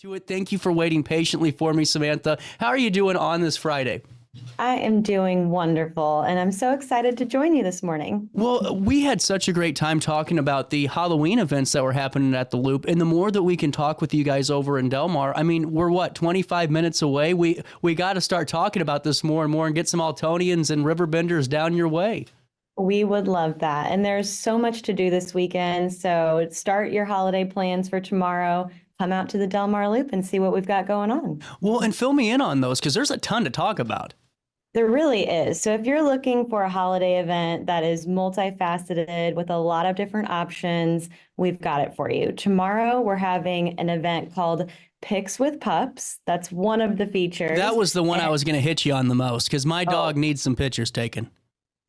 To it. Thank you for waiting patiently for me, Samantha. How are you doing on this Friday? I am doing wonderful, and I'm so excited to join you this morning. Well, we had such a great time talking about the Halloween events that were happening at the Loop, and the more that we can talk with you guys over in Delmar, I mean, we're what, 25 minutes away? We got to start talking about this more and more and get some Altonians and Riverbenders down your way. We would love that. And there's so much to do this weekend. So start your holiday plans for tomorrow. Come out to the Delmar Loop and see what we've got going on. Well, and fill me in on those because there's a ton to talk about. There really is. So if you're looking for a holiday event that is multifaceted with a lot of different options, we've got it for you. Tomorrow, we're having an event called Pics with Pups. That's one of the features. That was the one I was going to hit you on the most because my dog needs some pictures taken.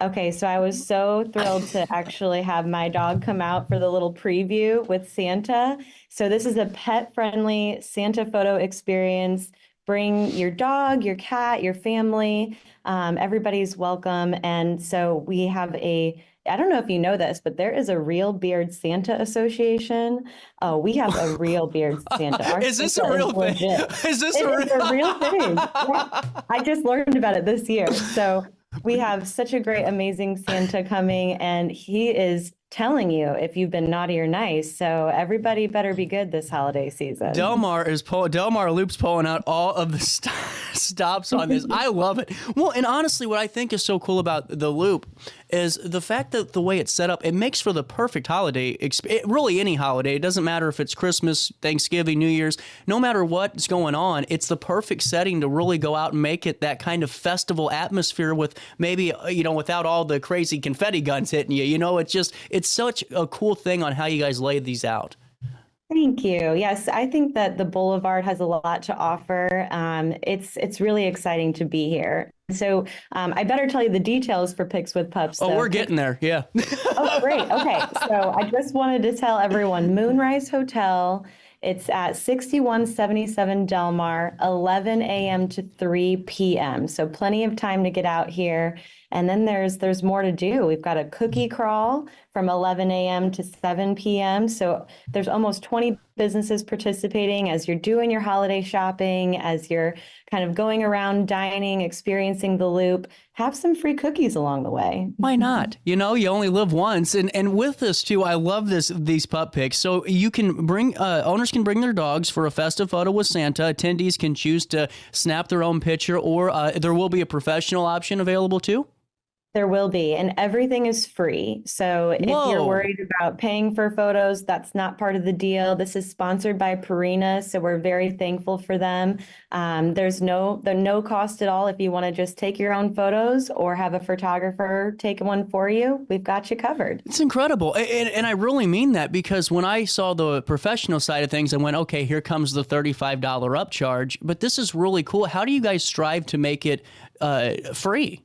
Okay, so I was so thrilled to actually have my dog come out for the little preview with Santa. So this is a pet-friendly Santa photo experience. Bring your dog, your cat, your family. Everybody's welcome. And so we have I don't know if you know this, but there is a Real Beard Santa Association. Oh, we have a Real Beard Santa. Is this a real thing? Is this a real thing? Yeah. I just learned about it this year. So we have such a great, amazing Santa coming, and he is telling you if you've been naughty or nice. So everybody better be good this holiday season. Delmar Loop's pulling out all of the stops on this. I love it. Well, and honestly, what I think is so cool about the Loop is the fact that the way it's set up, it makes for the perfect holiday, really any holiday. It doesn't matter if it's Christmas, Thanksgiving, New Year's, no matter what's going on, it's the perfect setting to really go out and make it that kind of festival atmosphere with maybe, without all the crazy confetti guns hitting you. It's such a cool thing on how you guys laid these out. Thank you. Yes, I think that the Boulevard has a lot to offer. It's really exciting to be here. So I better tell you the details for Pics with Pups. Oh, we're getting there. Yeah. Oh, great. Okay. So I just wanted to tell everyone, Moonrise Hotel. It's at 6177 Delmar, 11 a.m. to 3 p.m. So plenty of time to get out here. And then there's more to do. We've got a cookie crawl from 11 a.m. to 7 p.m. So there's almost 20 businesses participating as you're doing your holiday shopping, as you're kind of going around dining, experiencing the Loop. Have some free cookies along the way. Why not? You only live once. And with this too, I love these pup pics. So you can owners can bring their dogs for a festive photo with Santa. Attendees can choose to snap their own picture, or there will be a professional option available too. There will be, and everything is free. So if you're worried about paying for photos, that's not part of the deal. This is sponsored by Purina, so we're very thankful for them. There's no cost at all if you want to just take your own photos or have a photographer take one for you. We've got you covered. It's incredible, and I really mean that because when I saw the professional side of things, I went, okay, here comes the $35 upcharge, but this is really cool. How do you guys strive to make it free?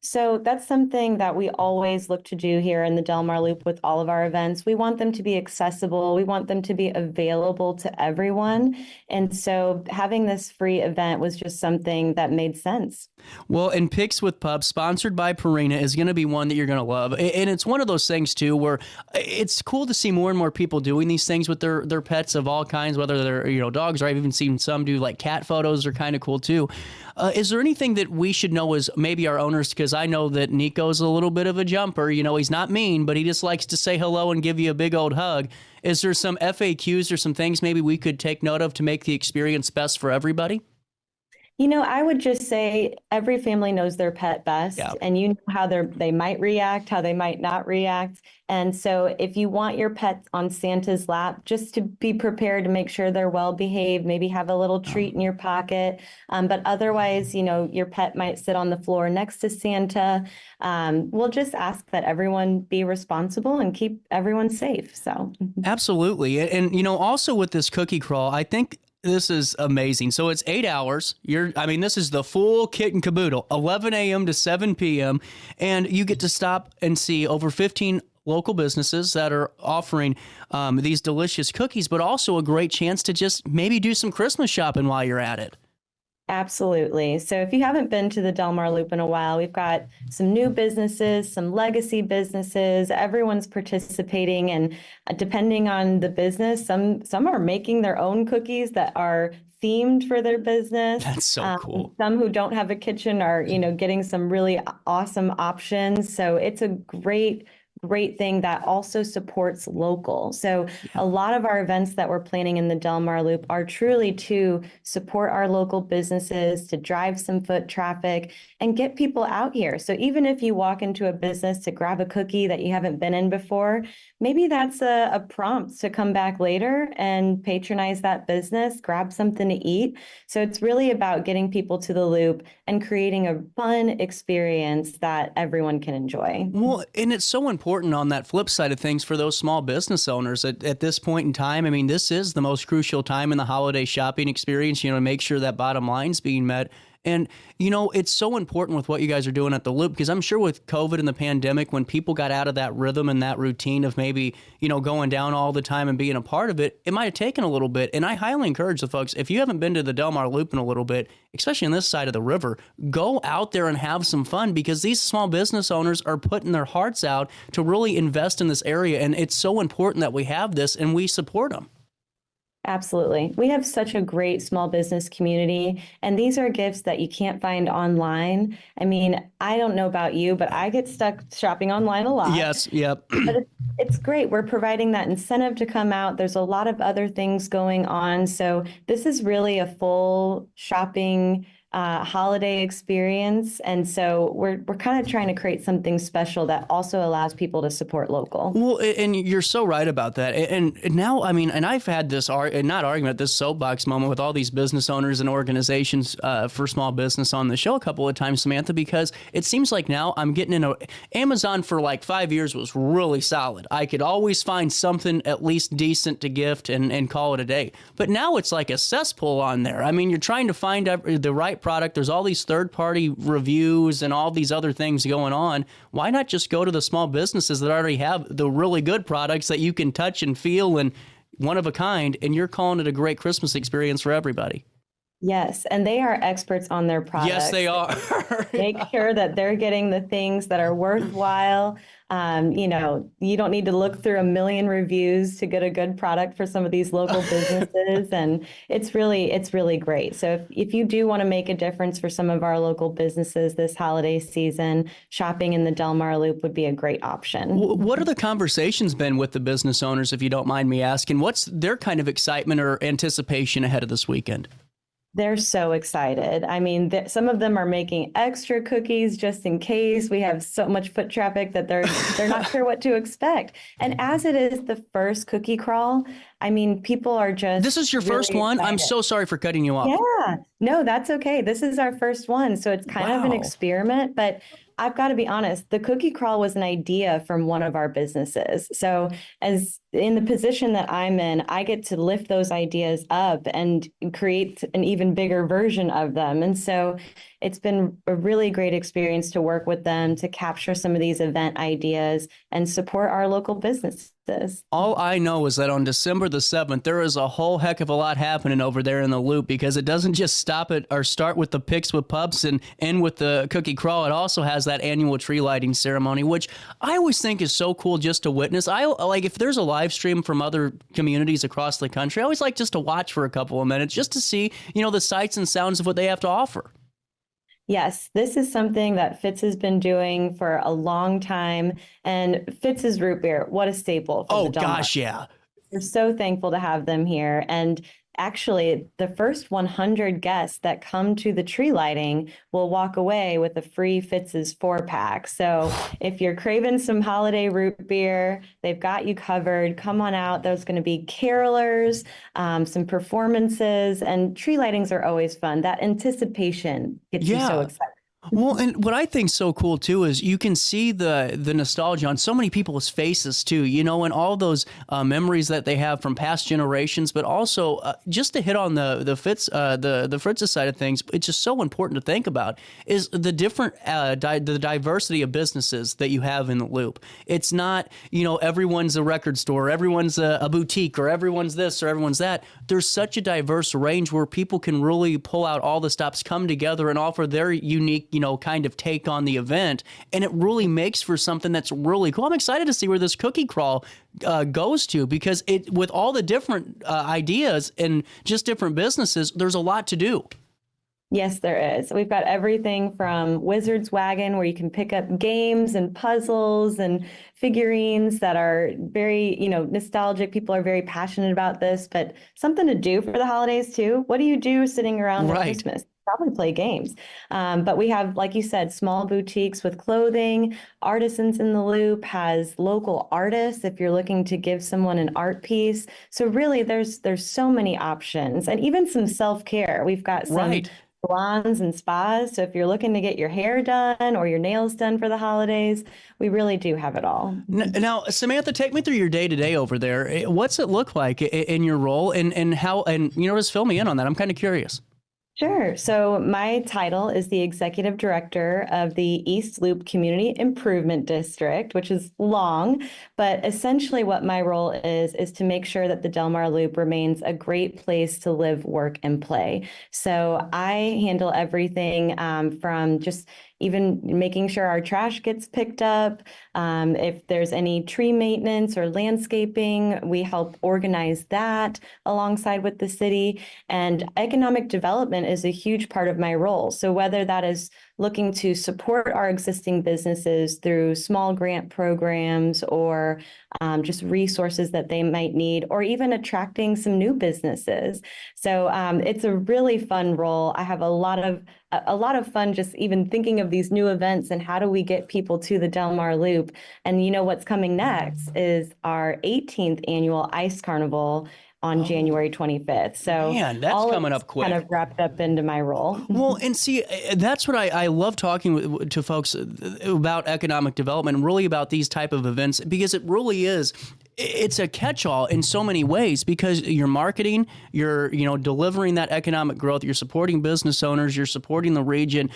So that's something that we always look to do here in the Delmar Loop with all of our events. We want them to be accessible. We want them to be available to everyone. And so having this free event was just something that made sense. Well, and Pics with Pups, sponsored by Purina, is going to be one that you're going to love. And it's one of those things, too, where it's cool to see more and more people doing these things with their pets of all kinds, whether they're dogs, or I've even seen some do like cat photos are kind of cool, too. Is there anything that we should know as maybe our owners? Because I know that Nico's a little bit of a jumper. He's not mean, but he just likes to say hello and give you a big old hug. Is there some FAQs or some things maybe we could take note of to make the experience best for everybody? I would just say every family knows their pet best, and you know how they might react, how they might not react. And so if you want your pet on Santa's lap, just to be prepared to make sure they're well behaved, maybe have a little treat in your pocket. But otherwise, your pet might sit on the floor next to Santa. We'll just ask that everyone be responsible and keep everyone safe. So absolutely. And also with this cookie crawl, I think this is amazing. So it's 8 hours. This is the full kit and caboodle, 11 a.m. to 7 p.m. And you get to stop and see over 15 local businesses that are offering these delicious cookies, but also a great chance to just maybe do some Christmas shopping while you're at it. Absolutely. So if you haven't been to the Delmar Loop in a while, we've got some new businesses, some legacy businesses. Everyone's participating, and depending on the business, some are making their own cookies that are themed for their business. That's so cool. Some who don't have a kitchen are, getting some really awesome options. So it's a great thing that also supports local. So a lot of our events that we're planning in the Delmar Loop are truly to support our local businesses, to drive some foot traffic and get people out here. So even if you walk into a business to grab a cookie that you haven't been in before, maybe that's a prompt to come back later and patronize that business, grab something to eat. So it's really about getting people to the Loop and creating a fun experience that everyone can enjoy. Well, and it's so important on that flip side of things for those small business owners at this point in time. I mean, this is the most crucial time in the holiday shopping experience, to make sure that bottom line's being met. And, it's so important with what you guys are doing at the Loop, because I'm sure with COVID and the pandemic, when people got out of that rhythm and that routine of maybe, going down all the time and being a part of it, it might have taken a little bit. And I highly encourage the folks, if you haven't been to the Delmar Loop in a little bit, especially on this side of the river, go out there and have some fun, because these small business owners are putting their hearts out to really invest in this area. And it's so important that we have this and we support them. Absolutely. We have such a great small business community, and these are gifts that you can't find online. I mean, I don't know about you, but I get stuck shopping online a lot. Yes. Yep. But it's great. We're providing that incentive to come out. There's a lot of other things going on. So this is really a full shopping holiday experience. And so we're kind of trying to create something special that also allows people to support local. Well, and you're so right about that. And now, I mean, and I've had this this soapbox moment with all these business owners and organizations for small business on the show a couple of times, Samantha, because it seems like now I'm getting Amazon for like 5 years was really solid. I could always find something at least decent to gift and call it a day. But now it's like a cesspool on there. I mean, you're trying to find the right product. There's all these third-party reviews and all these other things going on. Why not just go to the small businesses that already have the really good products that you can touch and feel and one of a kind, and you're calling it a great Christmas experience for everybody? Yes, and they are experts on their products. Yes, they are. Make sure that they're getting the things that are worthwhile. You don't need to look through a million reviews to get a good product for some of these local businesses. And it's really great. So if you do want to make a difference for some of our local businesses this holiday season, shopping in the Delmar Loop would be a great option. What are the conversations been with the business owners, if you don't mind me asking? What's their kind of excitement or anticipation ahead of this weekend? They're so excited. I mean, some of them are making extra cookies just in case. We have so much foot traffic that they're not sure what to expect. And as it is the first cookie crawl, I mean, people are just This is your really first one? excited. I'm so sorry for cutting you off. Yeah, no, that's okay. This is our first one. So it's kind of an experiment, but I've got to be honest, the cookie crawl was an idea from one of our businesses. So as in the position that I'm in, I get to lift those ideas up and create an even bigger version of them. And so it's been a really great experience to work with them to capture some of these event ideas and support our local businesses. All I know is that on December the 7th, there is a whole heck of a lot happening over there in the Loop, because it doesn't just stop at or start with the Pics with Pups and end with the cookie crawl. It also has that annual tree lighting ceremony, which I always think is so cool just to witness. I like if there's a live stream from other communities across the country, I always like just to watch for a couple of minutes just to see, the sights and sounds of what they have to offer. Yes, this is something that Fitz has been doing for a long time. And Fitz's root beer, what a staple. For Oh, the Delmar. gosh, yeah. We're so thankful to have them here. And actually, the first 100 guests that come to the tree lighting will walk away with a free Fitz's 4-pack. So if you're craving some holiday root beer, they've got you covered. Come on out. There's going to be carolers, some performances, and tree lightings are always fun. That anticipation gets you so excited. Well, and what I think's so cool too is you can see the nostalgia on so many people's faces too. And all those memories that they have from past generations, but also just to hit on the Fritz's side of things, it's just so important to think about is the different the diversity of businesses that you have in the Loop. It's not everyone's a record store, everyone's a boutique, or everyone's this or everyone's that. There's such a diverse range where people can really pull out all the stops, come together, and offer their unique kind of take on the event, and it really makes for something that's really cool. I'm excited to see where this cookie crawl goes to, because with all the different ideas and just different businesses, there's a lot to do. Yes, there is. We've got everything from Wizard's Wagon, where you can pick up games and puzzles and figurines that are very, nostalgic. People are very passionate about this, but something to do for the holidays too. What do you do sitting around at Christmas? Probably play games. But we have, like you said, small boutiques with clothing. Artisans in the Loop has local artists if you're looking to give someone an art piece. So really, there's so many options, and even some self-care. We've got some salons and spas. So if you're looking to get your hair done or your nails done for the holidays, we really do have it all. Now, Samantha, take me through your day-to-day over there. What's it look like in your role, and how, and just fill me in on that. I'm kind of curious. Sure. So my title is the Executive Director of the East Loop Community Improvement District, which is long, but essentially what my role is to make sure that the Delmar Loop remains a great place to live, work, and play. So I handle everything from just even making sure our trash gets picked up. If there's any tree maintenance or landscaping, we help organize that alongside with the city. And economic development is a huge part of my role. So whether that is looking to support our existing businesses through small grant programs or just resources that they might need, or even attracting some new businesses. So it's a really fun role. I have a lot of fun just even thinking of these new events and how do we get people to the Delmar Loop. And what's coming next is our 18th annual Ice Carnival on January 25th. So man, that's coming up quick. Kind of wrapped up into my role. Well, and see, that's what I love talking to folks about economic development, and really about these type of events, because it really is. It's a catch-all in so many ways, because you're marketing, you're delivering that economic growth, you're supporting business owners, you're supporting the region.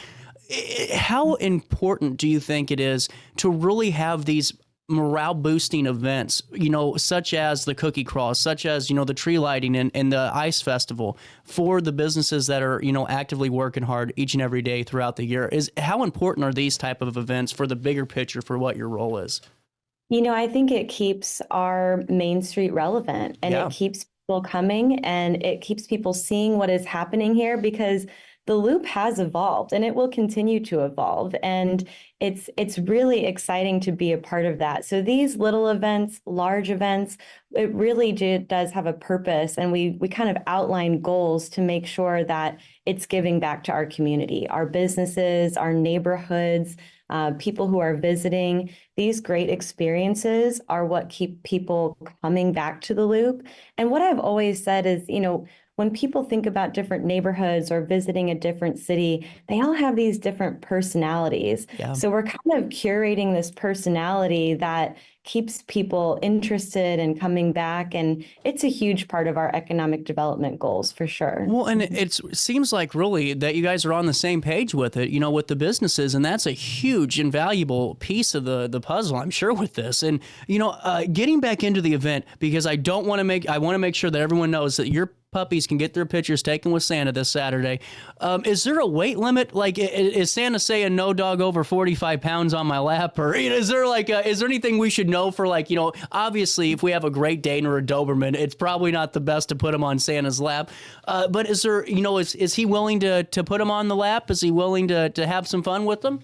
How important do you think it is to really have these morale boosting events, such as the cookie crawl, such as, the tree lighting and the ice festival, for the businesses that are, actively working hard each and every day throughout the year? How important are these type of events for the bigger picture for what your role is? I think it keeps our Main Street relevant, and it keeps people coming, and it keeps people seeing what is happening here, because the Loop has evolved and it will continue to evolve. And it's really exciting to be a part of that. So these little events, large events, it really does have a purpose. And we kind of outline goals to make sure that it's giving back to our community, our businesses, our neighborhoods, people who are visiting. These great experiences are what keep people coming back to the Loop. And what I've always said is, when people think about different neighborhoods or visiting a different city, they all have these different personalities. Yeah. So we're kind of curating this personality that keeps people interested and coming back. And it's a huge part of our economic development goals, for sure. Well, and it seems like really that you guys are on the same page with it, with the businesses. And that's a huge and valuable piece of the puzzle, I'm sure, with this. And, getting back into the event, because I want to make sure that everyone knows that your puppies can get their pictures taken with Santa this Saturday. Is there a weight limit? Like, is Santa saying no dog over 45 pounds on my lap? Or is there anything we should know for, obviously if we have a Great Dane or a Doberman, it's probably not the best to put him on Santa's lap. But is there, is he willing to put him on the lap? Is he willing to have some fun with them?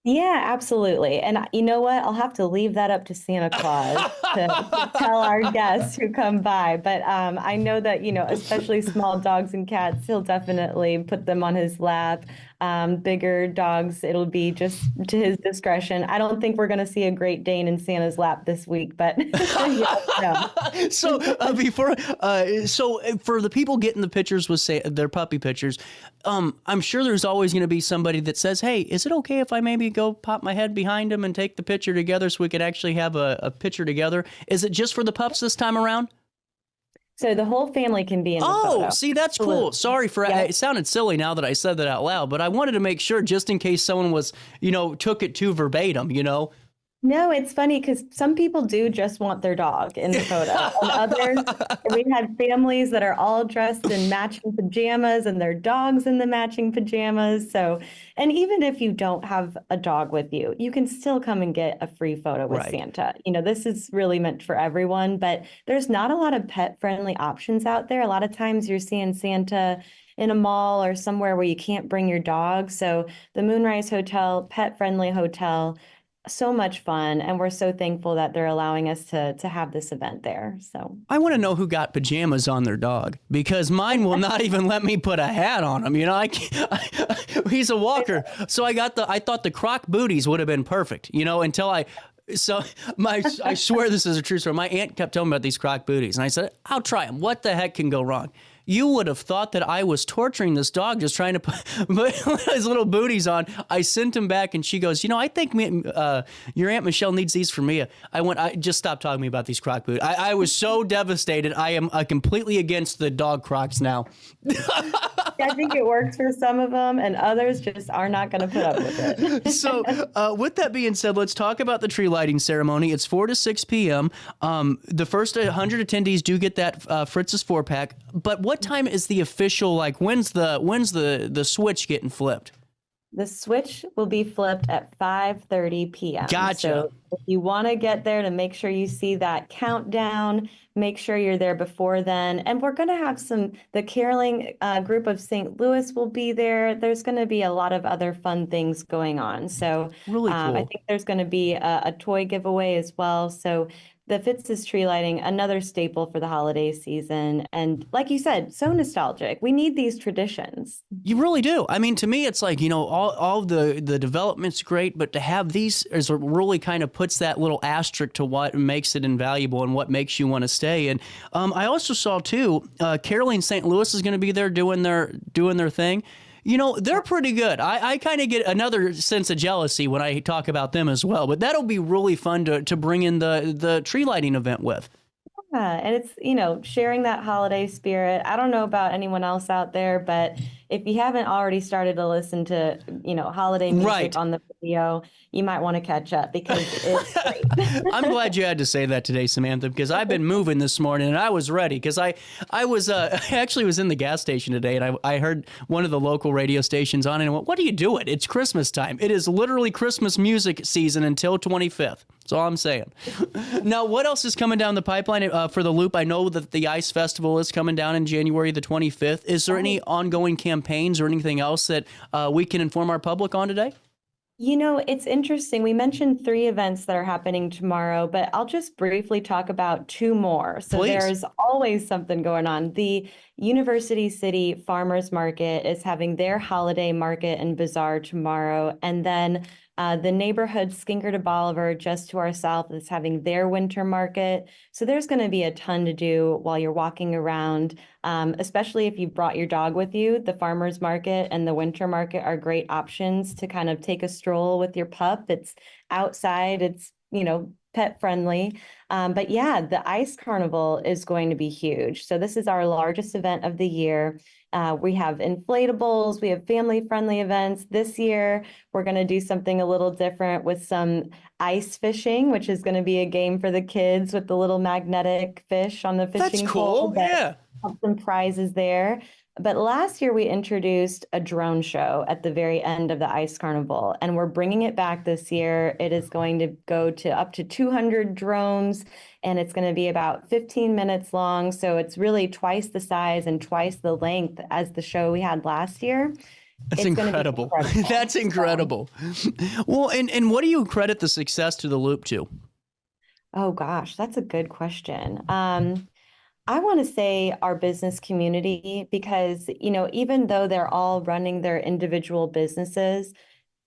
Yeah, absolutely. And you know what? I'll have to leave that up to Santa Claus to tell our guests who come by. But I know that, especially small dogs and cats, he'll definitely put them on his lap. bigger dogs, it'll be just to his discretion. I don't think we're going to see a Great Dane in Santa's lap this week, but no. So for the people getting the pictures with their puppy pictures, I'm sure there's always going to be somebody that says, "Hey, is it okay if I maybe go pop my head behind him and take the picture together so we could actually have a picture together?" Is it just for the pups this time around? So the whole family can be in the photo. Oh, see, that's cool. Sorry for it sounded silly now that I said that out loud, but I wanted to make sure just in case someone was, took it too verbatim, No, it's funny because some people do just want their dog in the photo. And others, we had families that are all dressed in matching pajamas and their dogs in the matching pajamas. So, and even if you don't have a dog with you, you can still come and get a free photo with Santa. This is really meant for everyone, but there's not a lot of pet-friendly options out there. A lot of times you're seeing Santa in a mall or somewhere where you can't bring your dog. So the Moonrise Hotel, pet-friendly hotel, so much fun, and we're so thankful that they're allowing us to have this event there. So I want to know who got pajamas on their dog, because mine will not even let me put a hat on him. He's a walker, so I thought the Croc booties would have been perfect. Until I swear this is a true story. My aunt kept telling me about these Croc booties, and I said, "I'll try them. What the heck can go wrong?" You would have thought that I was torturing this dog just trying to put his little booties on. I sent him back, and she goes, I think your Aunt Michelle needs these for Mia. I just stopped talking to me about these Croc booties. I was so devastated. I am completely against the dog Crocs now. I think it works for some of them, and others just are not going to put up with it. So with that being said, let's talk about the tree lighting ceremony. It's 4 to 6 p.m. The first 100 attendees do get that Fritz's 4-pack. But what time is the official, when's the switch getting flipped? The switch will be flipped at 5:30 p.m. Gotcha. So if you want to get there to make sure you see that countdown, make sure you're there before then. And we're going to have the caroling group of St. Louis will be there. There's going to be a lot of other fun things going on. So really cool. I think there's going to be a toy giveaway as well. So the Fitz's tree lighting, another staple for the holiday season. And like you said, so nostalgic. We need these traditions. You really do. I mean, to me, it's all the development's great, but to have these really kind of puts that little asterisk to what makes it invaluable and what makes you want to stay. And I also saw, too, Caroline St. Louis is going to be there doing their thing. They're pretty good. I kind of get another sense of jealousy when I talk about them as well. But that'll be really fun to bring in the tree lighting event with. Yeah, and it's, sharing that holiday spirit. I don't know about anyone else out there, but if you haven't already started to listen to, holiday music on the video, you might want to catch up because it's great. I'm glad you had to say that today, Samantha, because I've been moving this morning and I was ready because I actually was in the gas station today and I heard one of the local radio stations on and I went, "What are you doing? It's Christmas time. It is literally Christmas music season until 25th. That's all I'm saying." Now, what else is coming down the pipeline for the Loop? I know that the Ice Festival is coming down in January the 25th. Is there any ongoing campaigns or anything else that we can inform our public on today? It's interesting. We mentioned 3 events that are happening tomorrow, but I'll just briefly talk about 2 more. So Please. There's always something going on. The University City Farmers Market is having their holiday market and bazaar tomorrow. And then the neighborhood Skinker to Bolivar, just to our south, is having their winter market. So there's going to be a ton to do while you're walking around, especially if you've brought your dog with you. The farmers market and the winter market are great options to kind of take a stroll with your pup. It's outside, it's, pet friendly. But yeah, the Ice Carnival is going to be huge. So this is our largest event of the year. We have inflatables, we have family-friendly events. This year, we're going to do something a little different with some ice fishing, which is going to be a game for the kids with the little magnetic fish on the fishing pole. That's cool, yeah. Have some prizes there. But last year, we introduced a drone show at the very end of the Ice Carnival, and we're bringing it back this year. It is going to go to up to 200 drones, and it's going to be about 15 minutes long. So it's really twice the size and twice the length as the show we had last year. That's incredible. That's incredible. Well, and what do you credit the success to the Loop to? Oh, gosh, that's a good question. I want to say our business community because, even though they're all running their individual businesses,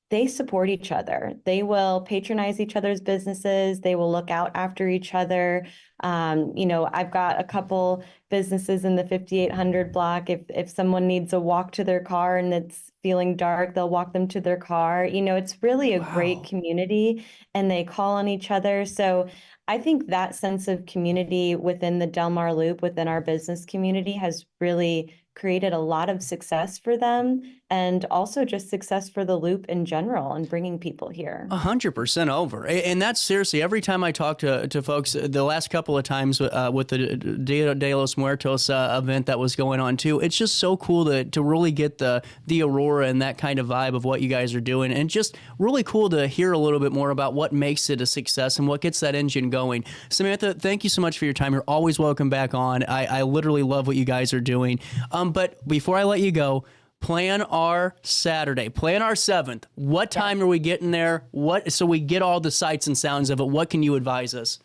they support each other. They will patronize each other's businesses. They will look out after each other. I've got a couple businesses in the 5800 block. If someone needs a walk to their car and it's feeling dark, they'll walk them to their car. It's really a great Wow. community and they call on each other. So I think that sense of community within the Delmar Loop, within our business community, has really created a lot of success for them and also just success for the loop in general and bringing people here. 100% over. And that's seriously, every time I talk to folks, the last couple of times with the Dia de los Muertos event that was going on too, it's just so cool to really get the aurora and that kind of vibe of what you guys are doing. And just really cool to hear a little bit more about what makes it a success and what gets that engine going. Samantha, thank you so much for your time. You're always welcome back on. I literally love what you guys are doing. But before I let you go, plan our Saturday, plan our 7th. What time are we getting there? So we get all the sights and sounds of it. What can you advise us?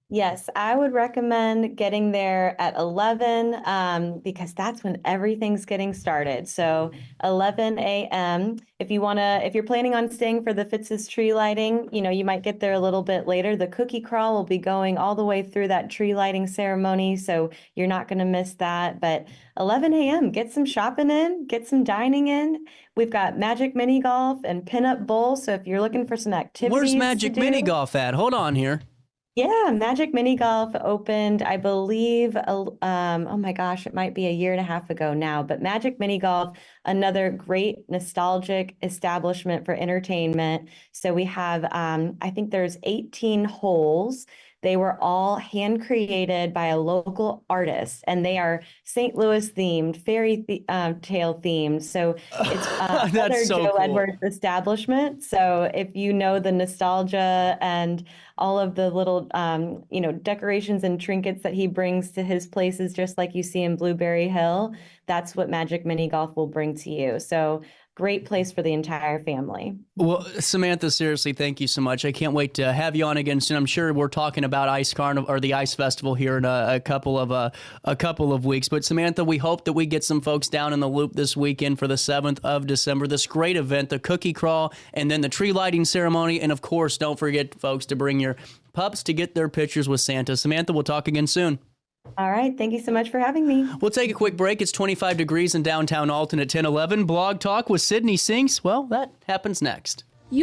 Yes, I would recommend getting there at 11 because that's when everything's getting started. So 11 a.m. If you're planning on staying for the Fitz's tree lighting, you might get there a little bit later. The cookie crawl will be going all the way through that tree lighting ceremony, so you're not going to miss that. But 11 a.m., get some shopping in, get some dining in. We've got Magic Mini Golf and Pinup Bowl. So if you're looking for some activities Where's Magic Mini Golf at? Hold on here. Yeah, Magic Mini Golf opened, I believe, oh my gosh, it might be a year and a half ago now, but Magic Mini Golf, another great nostalgic establishment for entertainment. So we have, I think there's 18 holes. They were all hand created by a local artist, and they are St. Louis themed, tale themed. So it's another so Joe cool. Edwards establishment. So if you know the nostalgia and all of the little, decorations and trinkets that he brings to his places, just like you see in Blueberry Hill, that's what Magic Mini Golf will bring to you. So great place for the entire family. Well, Samantha, seriously, thank you so much. I can't wait to have you on again soon. I'm sure we're talking about Ice Carnival or the Ice Festival here in a couple of weeks. But Samantha, we hope that we get some folks down in the Loop this weekend for the 7th of December. This great event, the cookie crawl, and then the tree lighting ceremony. And of course, don't forget, folks, to bring your pups to get their pictures with Santa. Samantha, we'll talk again soon. All right. Thank you so much for having me. We'll take a quick break. It's 25 degrees in downtown Alton at 10:11. Blog Talk with Sydney Sinks. Well, that happens next.